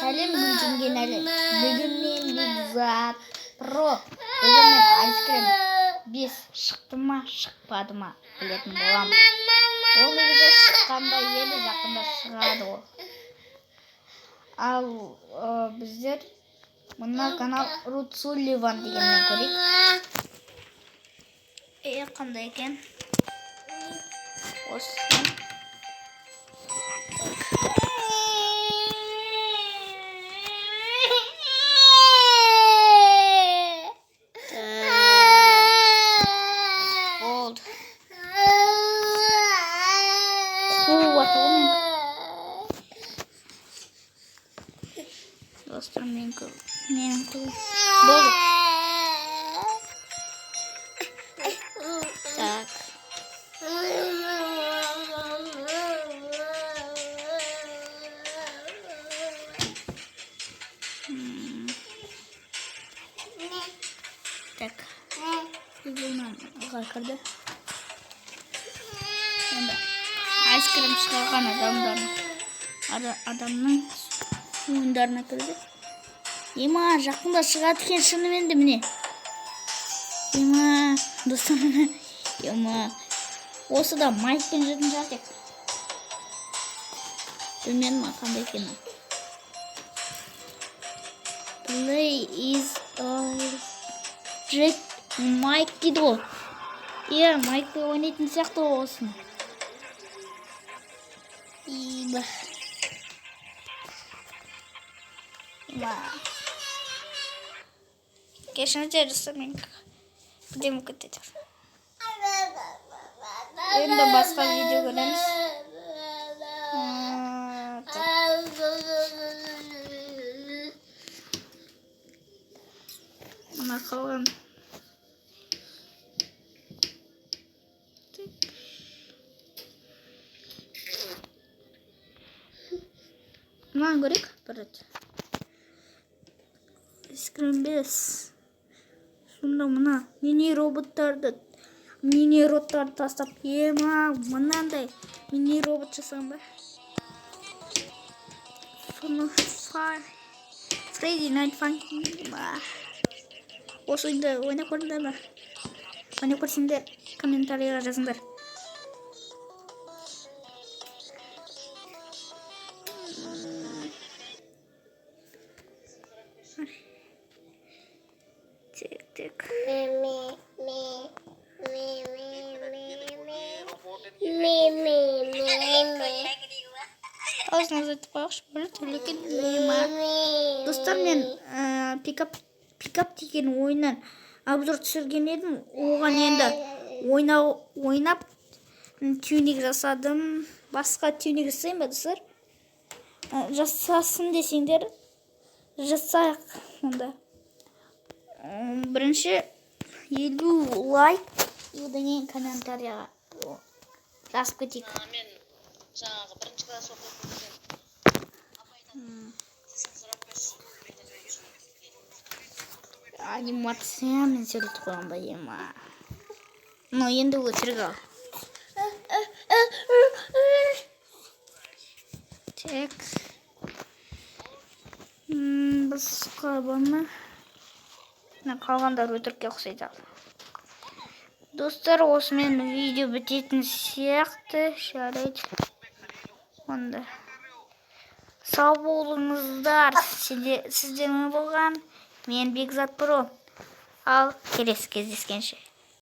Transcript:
Сәлем Гүлжінген әлі. Бүгін мен Бекзат Про. Бүгін мен айскрим 5 шықты ма, шықпады ма білетін боламыз. Ол негізі шыққанда еді, жақында шығады ол. Ал біздер мына канал Рут Сулливан дегеннен көрейік. Қандай екен? Осы. Достар, мен болды. Так. Так. Үйбілмен ұға кірді. Енді айскрим шығарған адамның ойындарына кірді. Ема, жақында шығады екен шынымен де міне. Ема, достар міне. Ема, осы да майкпен жүрген жатек. Білмедім ма қандай екенін. Play is Jack Майк дейді ол. Иә, майкпен ойнайтын сияқты осыны. Иба. Кешіріңіздер достар, мен бірдеңе кетеді. Енді басқа видео көреміз. Мына қалған. Мынаны көрейік бір рет. Айскрим 5. Сонда мына мини-роботтарды тастап, ема, мынандай мини-робот жасаған ба? Freddy Night Funkin' ба? Осы ойында ойнап көрдіңдер ба? Ойнап көрсеңдер комментарийға жазыңдар. Тек. Аузыңызды айтып қойғыш, бір түрлікен лема. Достар, мен пикап деген ойыннан обзор түсірген едім. Оған енді ойнап тюнинг жасадым. Басқа тюнинг жасайын ба, достар? Жасасын десеңдер, жасайық онда. Бірінші 50 лайк, одан кейін комментарияға жазып кетейік. Мен жаңағы бірінші класс оқып анимациямен сөйлетіп қойған ба, ема. Но енді өтірік ал. Тек. Басқа бар ма? Қалғандар өтірікке ұқсайды ал. Достар, осымен видео бітетін сияқты. Жарайды. Онда. Сау болыңыздар. Сіздермен болған. Мен Бекзат Про. Ал келесі кездескенше.